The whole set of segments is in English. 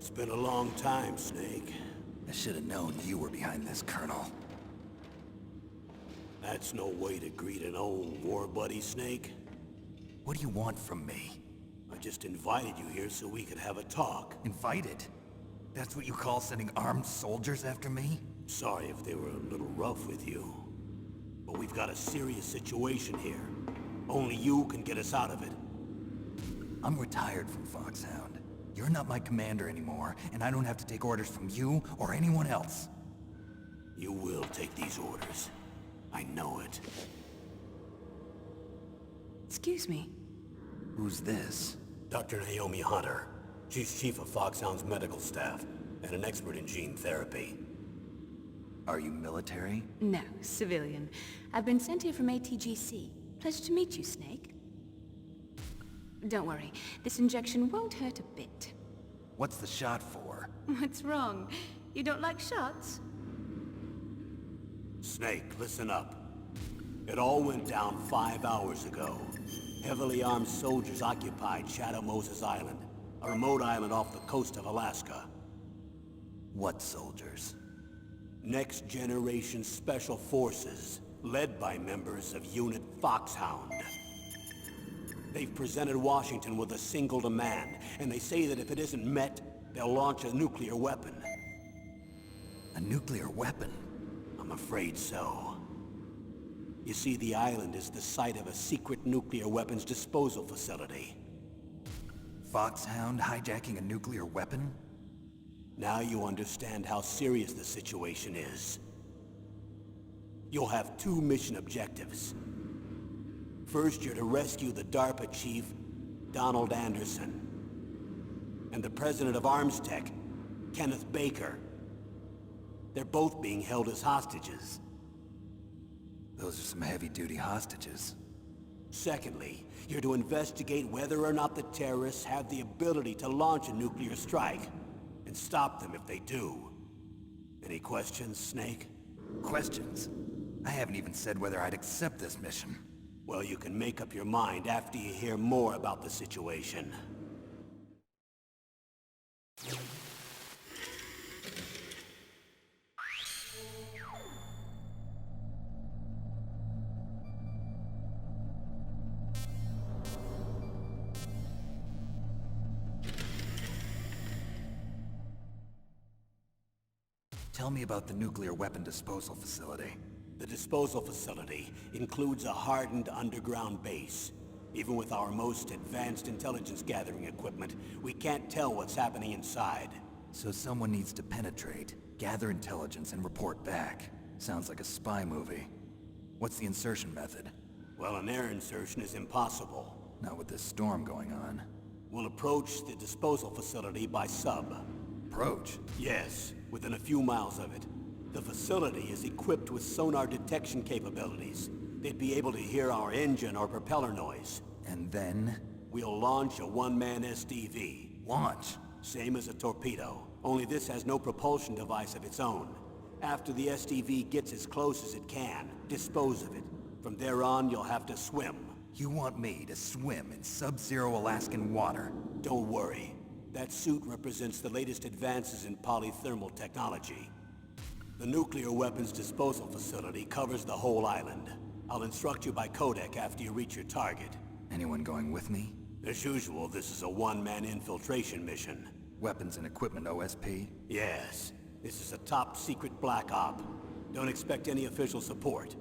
It's been a long time, Snake. I should have known you were behind this, Colonel. That's no way to greet an old war buddy, Snake. What do you want from me? I just invited you here so we could have a talk. Invited? That's what you call sending armed soldiers after me? Sorry if they were a little rough with you. But we've got a serious situation here. Only you can get us out of it. I'm retired from Foxhound. You're not my commander anymore, and I don't have to take orders from you or anyone else. You will take these orders. I know it. Excuse me. Who's this? Dr. Naomi Hunter. She's chief of Foxhound's medical staff, and an expert in gene therapy. Are you military? No, civilian. I've been sent here from ATGC. Pleasure to meet you, Snake. Don't worry, this injection won't hurt a bit. What's the shot for? What's wrong? You don't like shots? Snake, listen up. It all went down 5 hours ago. Heavily armed soldiers occupied Shadow Moses Island, a remote island off the coast of Alaska. What soldiers? Next Generation Special Forces, led by members of Unit Foxhound. They've presented Washington with a single demand, and they say that if it isn't met, they'll launch a nuclear weapon. A nuclear weapon? I'm afraid so. You see, the island is the site of a secret nuclear weapons disposal facility. Foxhound hijacking a nuclear weapon? Now you understand how serious the situation is. You'll have 2 mission objectives. First, you're to rescue the DARPA chief, Donald Anderson, and the president of Armstech, Kenneth Baker. They're both being held as hostages. Those are some heavy-duty hostages. Secondly, you're to investigate whether or not the terrorists have the ability to launch a nuclear strike, and stop them if they do. Any questions, Snake? Questions? I haven't even said whether I'd accept this mission. Well, you can make up your mind after you hear more about the situation. Tell me about the nuclear weapon disposal facility. The disposal facility includes a hardened underground base. Even with our most advanced intelligence gathering equipment, we can't tell what's happening inside. So someone needs to penetrate, gather intelligence, and report back. Sounds like a spy movie. What's the insertion method? Well, an air insertion is impossible. Not with this storm going on. We'll approach the disposal facility by sub. Approach? Yes, within a few miles of it. The facility is equipped with sonar detection capabilities. They'd be able to hear our engine or propeller noise. And then? We'll launch a one-man SDV. Launch? Same as a torpedo, only this has no propulsion device of its own. After the SDV gets as close as it can, dispose of it. From there on, you'll have to swim. You want me to swim in sub-zero Alaskan water? Don't worry. That suit represents the latest advances in polythermal technology. The nuclear weapons disposal facility covers the whole island. I'll instruct you by codec after you reach your target. Anyone going with me? As usual, this is a one-man infiltration mission. Weapons and equipment OSP? Yes, this is a top-secret black op. Don't expect any official support.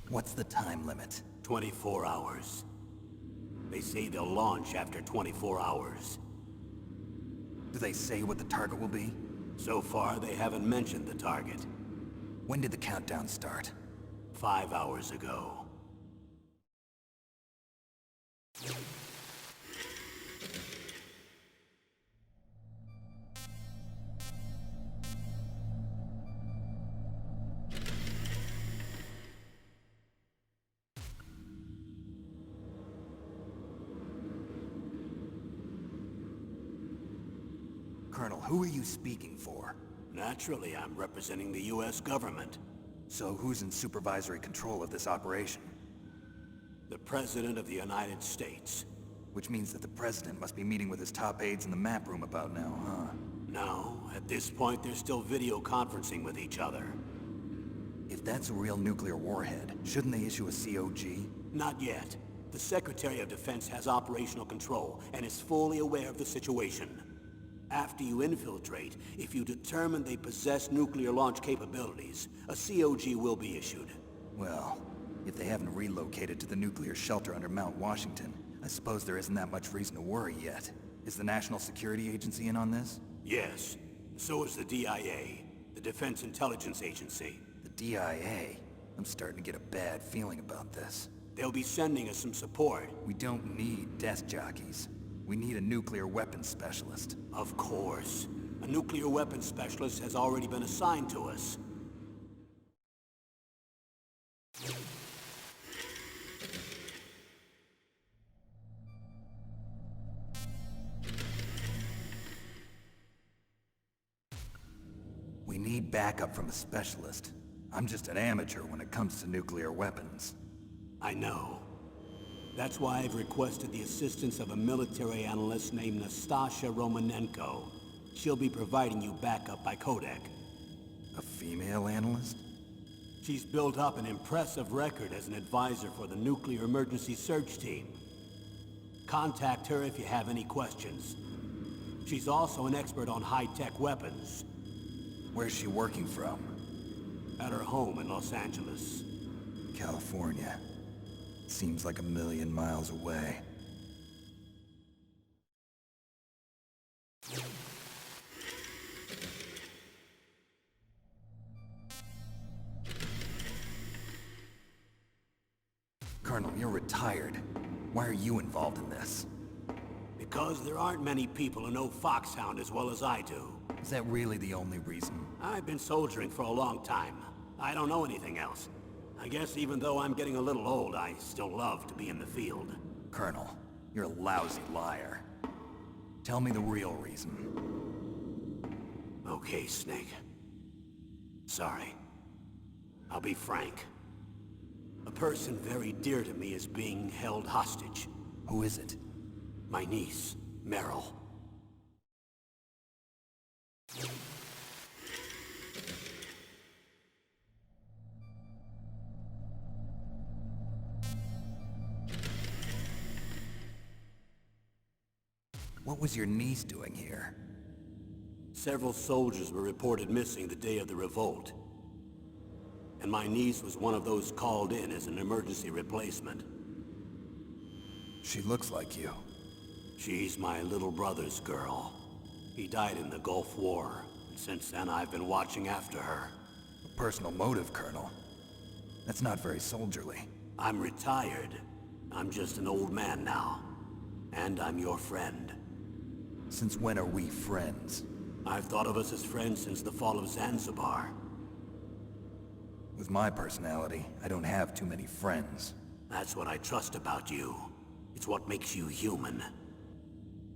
What's the time limit? 24 hours. They say they'll launch after 24 hours. Do they say what the target will be? So far, they haven't mentioned the target. When did the countdown start? 5 hours ago. Colonel, who are you speaking for? Naturally, I'm representing the U.S. government. So who's in supervisory control of this operation? The President of the United States. Which means that the President must be meeting with his top aides in the map room about now, huh? No, at this point they're still video conferencing with each other. If that's a real nuclear warhead, shouldn't they issue a COG? Not yet. The Secretary of Defense has operational control and is fully aware of the situation. After you infiltrate, if you determine they possess nuclear launch capabilities, a COG will be issued. Well, if they haven't relocated to the nuclear shelter under Mount Washington, I suppose there isn't that much reason to worry yet. Is the National Security Agency in on this? Yes. So is the DIA, the Defense Intelligence Agency. The DIA? I'm starting to get a bad feeling about this. They'll be sending us some support. We don't need desk jockeys. We need a nuclear weapons specialist. Of course. A nuclear weapons specialist has already been assigned to us. We need backup from a specialist. I'm just an amateur when it comes to nuclear weapons. I know. That's why I've requested the assistance of a military analyst named Nastasha Romanenko. She'll be providing you backup by Kodak. A female analyst? She's built up an impressive record as an advisor for the Nuclear Emergency Search Team. Contact her if you have any questions. She's also an expert on high-tech weapons. Where's she working from? At her home in Los Angeles. California. Seems like a million miles away. Colonel, you're retired. Why are you involved in this? Because there aren't many people who know Foxhound as well as I do. Is that really the only reason? I've been soldiering for a long time. I don't know anything else. I guess even though I'm getting a little old, I still love to be in the field. Colonel, you're a lousy liar. Tell me the real reason. Okay, Snake. Sorry. I'll be frank. A person very dear to me is being held hostage. Who is it? My niece, Meryl. What was your niece doing here? Several soldiers were reported missing the day of the revolt. And my niece was one of those called in as an emergency replacement. She looks like you. She's my little brother's girl. He died in the Gulf War, and since then I've been watching after her. A personal motive, Colonel. That's not very soldierly. I'm retired. I'm just an old man now. And I'm your friend. Since when are we friends? I've thought of us as friends since the fall of Zanzibar. With my personality, I don't have too many friends. That's what I trust about you. It's what makes you human.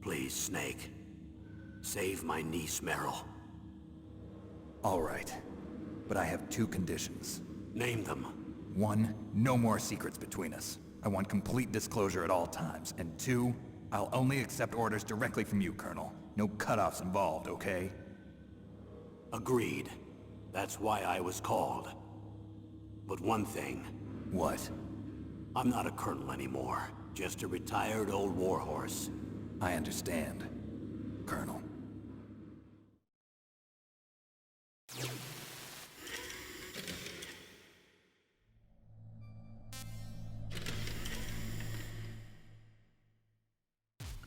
Please, Snake. Save my niece, Meryl. All right. But I have two conditions. Name them. 1, no more secrets between us. I want complete disclosure at all times. And 2, I'll only accept orders directly from you, Colonel. No cutoffs involved, okay? Agreed. That's why I was called. But one thing. What? I'm not a colonel anymore. Just a retired old warhorse. I understand, Colonel.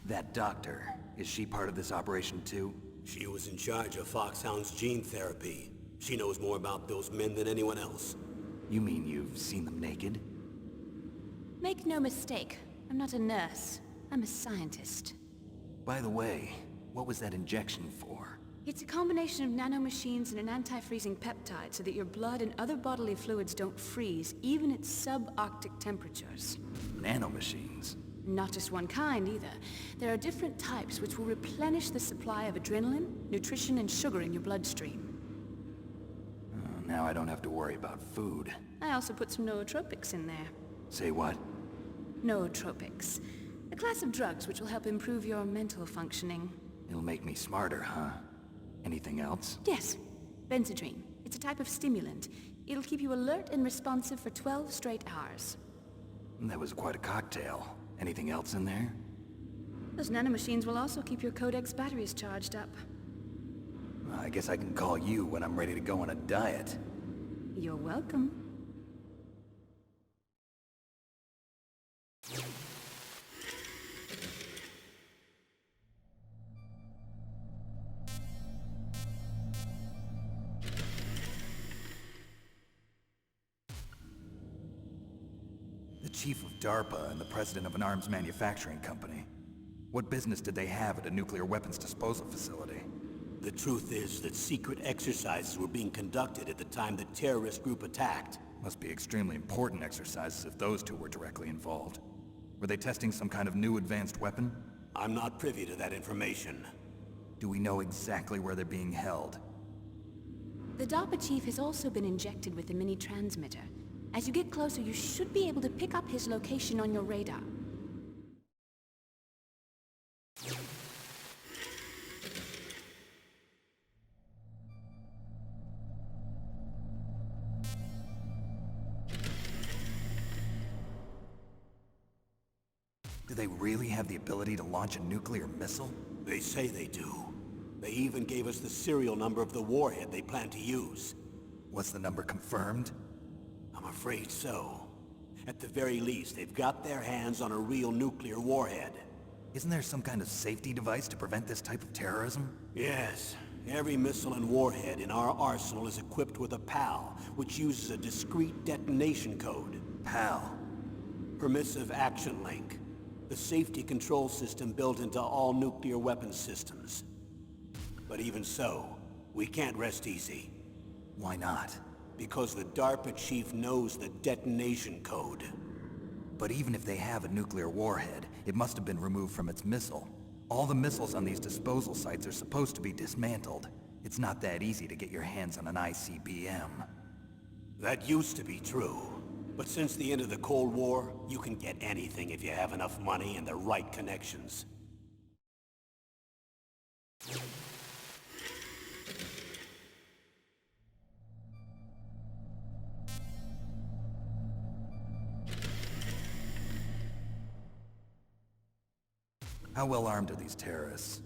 That doctor, is she part of this operation too? She was in charge of Foxhound's gene therapy. She knows more about those men than anyone else. You mean you've seen them naked? Make no mistake, I'm not a nurse. I'm a scientist. By the way, what was that injection for? It's a combination of nanomachines and an anti-freezing peptide so that your blood and other bodily fluids don't freeze, even at subarctic temperatures. Nanomachines? Not just one kind, either. There are different types which will replenish the supply of adrenaline, nutrition, and sugar in your bloodstream. Now I don't have to worry about food. I also put some nootropics in there. Say what? Nootropics. A class of drugs which will help improve your mental functioning. It'll make me smarter, huh? Anything else? Yes. Benzedrine. It's a type of stimulant. It'll keep you alert and responsive for 12 straight hours. That was quite a cocktail. Anything else in there? Those nanomachines will also keep your Codex batteries charged up. I guess I can call you when I'm ready to go on a diet. You're welcome. The chief of DARPA and the president of an arms manufacturing company. What business did they have at a nuclear weapons disposal facility? The truth is that secret exercises were being conducted at the time the terrorist group attacked. Must be extremely important exercises if those two were directly involved. Were they testing some kind of new advanced weapon? I'm not privy to that information. Do we know exactly where they're being held? The DARPA chief has also been injected with a mini-transmitter. As you get closer, you should be able to pick up his location on your radar. Do they really have the ability to launch a nuclear missile? They say they do. They even gave us the serial number of the warhead they plan to use. Was the number confirmed? I'm afraid so. At the very least, they've got their hands on a real nuclear warhead. Isn't there some kind of safety device to prevent this type of terrorism? Yes. Every missile and warhead in our arsenal is equipped with a PAL, which uses a discrete detonation code. PAL. Permissive Action Link. The safety control system built into all nuclear weapons systems. But even so, we can't rest easy. Why not? Because the DARPA chief knows the detonation code. But even if they have a nuclear warhead, it must have been removed from its missile. All the missiles on these disposal sites are supposed to be dismantled. It's not that easy to get your hands on an ICBM. That used to be true. But since the end of the Cold War, you can get anything if you have enough money and the right connections. How well armed are these terrorists?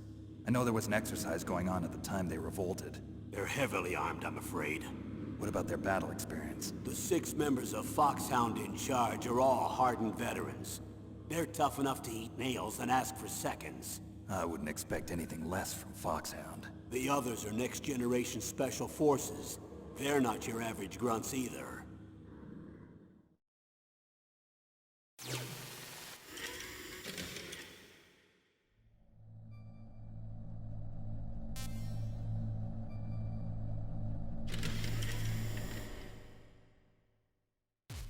I know there was an exercise going on at the time they revolted. They're heavily armed, I'm afraid. What about their battle experience? The 6 members of Foxhound in charge are all hardened veterans. They're tough enough to eat nails and ask for seconds. I wouldn't expect anything less from Foxhound. The others are next-generation special forces. They're not your average grunts either.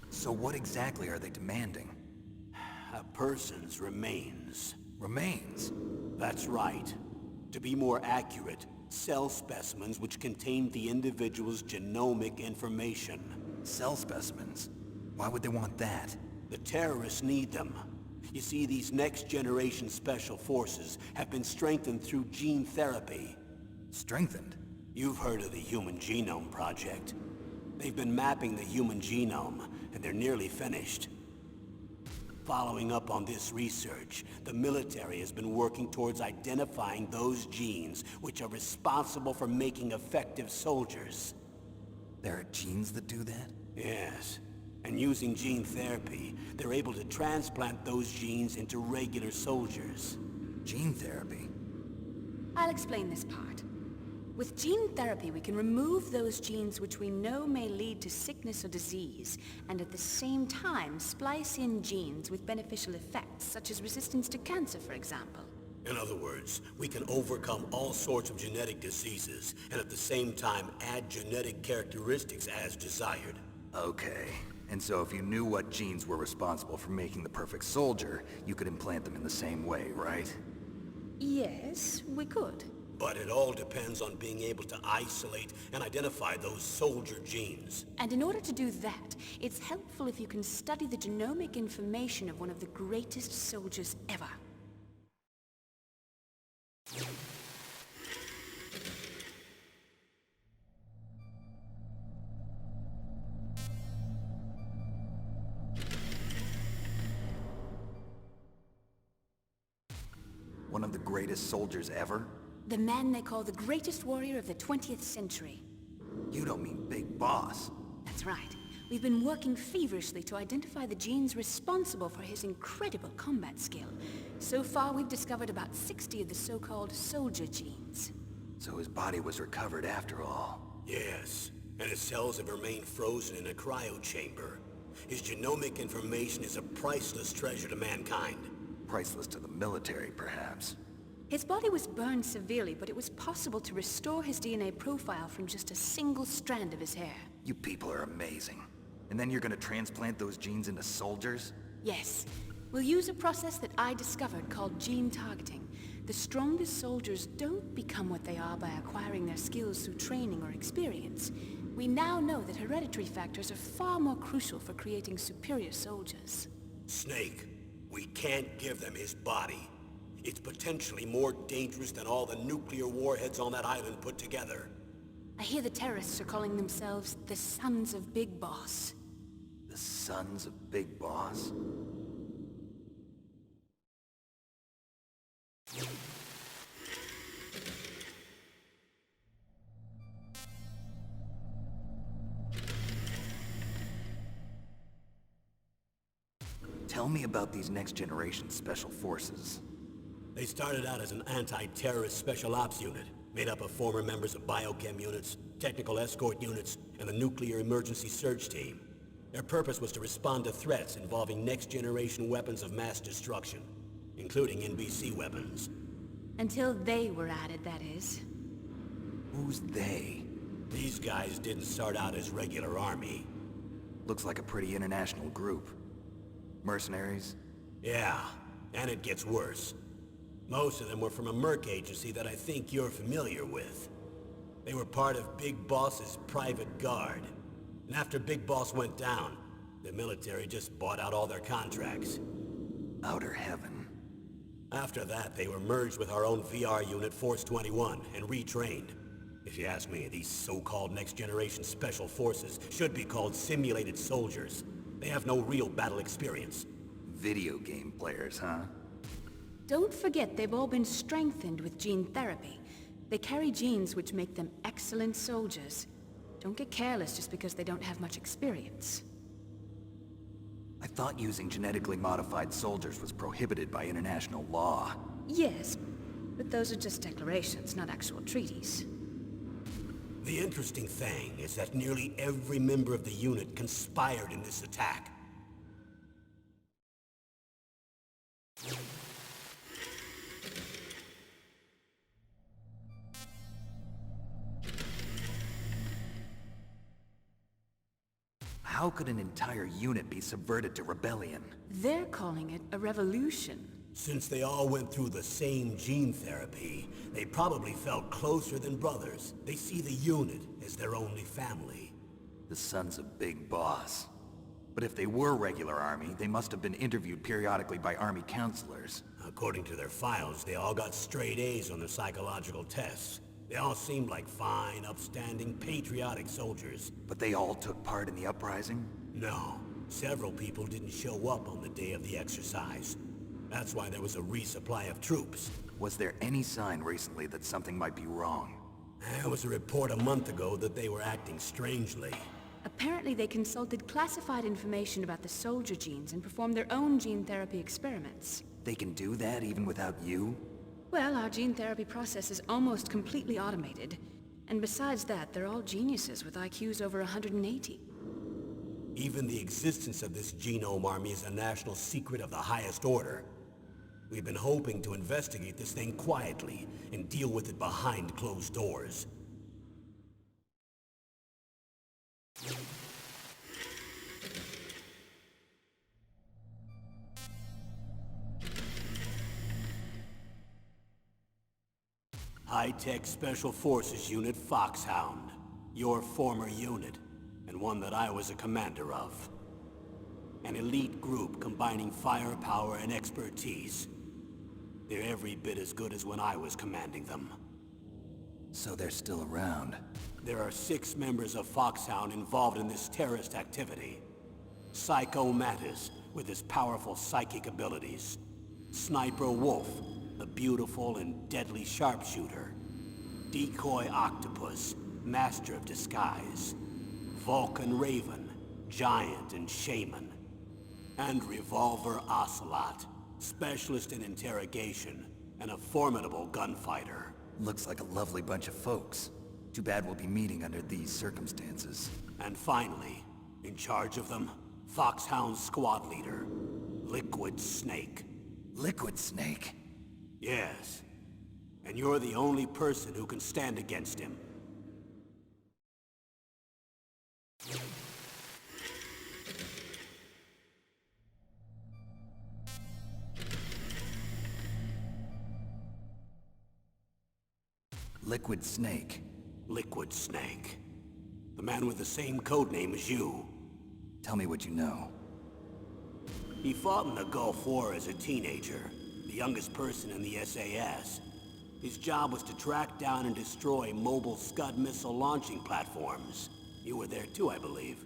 So what exactly are they demanding? A person's remains. Remains? That's right. To be more accurate, cell specimens which contain the individual's genomic information. Cell specimens? Why would they want that? The terrorists need them. You see, these next-generation special forces have been strengthened through gene therapy. Strengthened? You've heard of the Human Genome Project. They've been mapping the human genome, and they're nearly finished. Following up on this research, the military has been working towards identifying those genes which are responsible for making effective soldiers. There are genes that do that? Yes. And using gene therapy, they're able to transplant those genes into regular soldiers. Gene therapy? I'll explain this part. With gene therapy, we can remove those genes which we know may lead to sickness or disease, and at the same time splice in genes with beneficial effects, such as resistance to cancer, for example. In other words, we can overcome all sorts of genetic diseases, and at the same time add genetic characteristics as desired. Okay. And so if you knew what genes were responsible for making the perfect soldier, you could implant them in the same way, right? Yes, we could. But it all depends on being able to isolate and identify those soldier genes. And in order to do that, it's helpful if you can study the genomic information of one of the greatest soldiers ever. One of the greatest soldiers ever? The man they call the greatest warrior of the 20th century. You don't mean Big Boss. That's right. We've been working feverishly to identify the genes responsible for his incredible combat skill. So far, we've discovered about 60 of the so-called soldier genes. So his body was recovered after all. Yes, and his cells have remained frozen in a cryo chamber. His genomic information is a priceless treasure to mankind. Priceless to the military, perhaps. His body was burned severely, but it was possible to restore his DNA profile from just a single strand of his hair. You people are amazing. And then you're gonna transplant those genes into soldiers? Yes. We'll use a process that I discovered called gene targeting. The strongest soldiers don't become what they are by acquiring their skills through training or experience. We now know that hereditary factors are far more crucial for creating superior soldiers. Snake, we can't give them his body. It's potentially more dangerous than all the nuclear warheads on that island put together. I hear the terrorists are calling themselves the Sons of Big Boss. The Sons of Big Boss? Tell me about these next-generation special forces. They started out as an anti-terrorist special ops unit, made up of former members of biochem units, technical escort units, and the nuclear emergency surge team. Their purpose was to respond to threats involving next-generation weapons of mass destruction, including NBC weapons. Until they were added, that is. Who's they? These guys didn't start out as regular army. Looks like a pretty international group. Mercenaries? Yeah, and it gets worse. Most of them were from a merc agency that I think you're familiar with. They were part of Big Boss's private guard. And after Big Boss went down, the military just bought out all their contracts. Outer heaven. After that, they were merged with our own VR unit, Force 21, and retrained. If you ask me, these so-called next-generation special forces should be called simulated soldiers. They have no real battle experience. Video game players, huh? Don't forget they've all been strengthened with gene therapy. They carry genes which make them excellent soldiers. Don't get careless just because they don't have much experience. I thought using genetically modified soldiers was prohibited by international law. Yes, but those are just declarations, not actual treaties. The interesting thing is that nearly every member of the unit conspired in this attack. How could an entire unit be subverted to rebellion? They're calling it a revolution. Since they all went through the same gene therapy, they probably felt closer than brothers. They see the unit as their only family. The Sons of Big Boss. But if they were regular army, they must have been interviewed periodically by army counselors. According to their files, they all got straight A's on their psychological tests. They all seemed like fine, upstanding, patriotic soldiers. But they all took part in the uprising? No, several people didn't show up on the day of the exercise. That's why there was a resupply of troops. Was there any sign recently that something might be wrong? There was a report a month ago that they were acting strangely. Apparently they consulted classified information about the soldier genes and performed their own gene therapy experiments. They can do that even without you? Well, our gene therapy process is almost completely automated. And besides that, they're all geniuses with IQs over 180. Even the existence of this genome army is a national secret of the highest order. We've been hoping to investigate this thing quietly and deal with it behind closed doors. high-tech Special Forces Unit Foxhound. Your former unit, and one that I was a commander of. An elite group combining firepower and expertise. They're every bit as good as when I was commanding them. So they're still around. There are 6 members of Foxhound involved in this terrorist activity. Psycho Mantis, with his powerful psychic abilities. Sniper Wolf, the beautiful and deadly sharpshooter. Decoy Octopus, master of disguise. Vulcan Raven, giant and shaman. And Revolver Ocelot, specialist in interrogation and a formidable gunfighter. Looks like a lovely bunch of folks. Too bad we'll be meeting under these circumstances. And finally, in charge of them, Foxhound's squad leader, Liquid Snake. Liquid Snake? Yes. And you're the only person who can stand against him. Liquid Snake. Liquid Snake. The man with the same codename as you. Tell me what you know. He fought in the Gulf War as a teenager, the youngest person in the SAS. His job was to track down and destroy mobile Scud missile launching platforms. You were there too, I believe.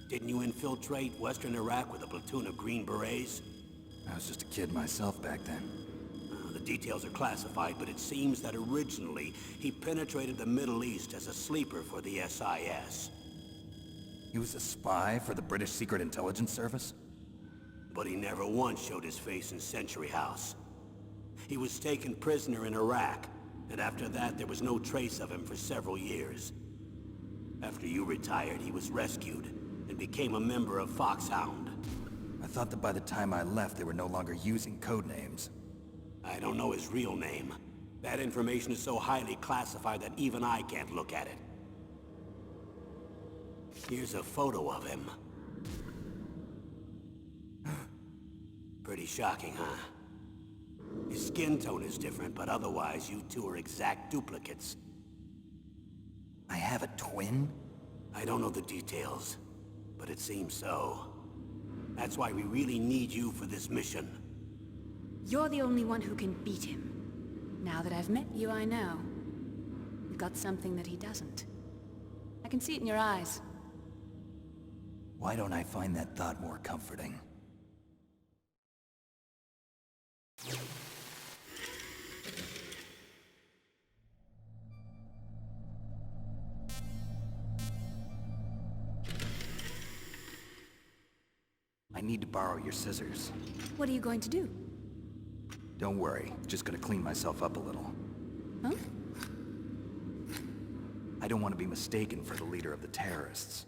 Didn't you infiltrate Western Iraq with a platoon of Green Berets? I was just a kid myself back then. The details are classified, but it seems that originally he penetrated the Middle East as a sleeper for the SIS. He was a spy for the British Secret Intelligence Service? But he never once showed his face in Century House. He was taken prisoner in Iraq, and after that there was no trace of him for several years. After you retired, he was rescued and became a member of Foxhound. I thought that by the time I left, they were no longer using code names. I don't know his real name. That information is so highly classified that even I can't look at it. Here's a photo of him. Pretty shocking, huh? His skin tone is different, but otherwise you two are exact duplicates. I have a twin? I don't know the details, but it seems so. That's why we really need you for this mission. You're the only one who can beat him. Now that I've met you, I know. You've got something that he doesn't. I can see it in your eyes. Why don't I find that thought more comforting? I need to borrow your scissors. What are you going to do? Don't worry, just gonna clean myself up a little. Huh? I don't want to be mistaken for the leader of the terrorists.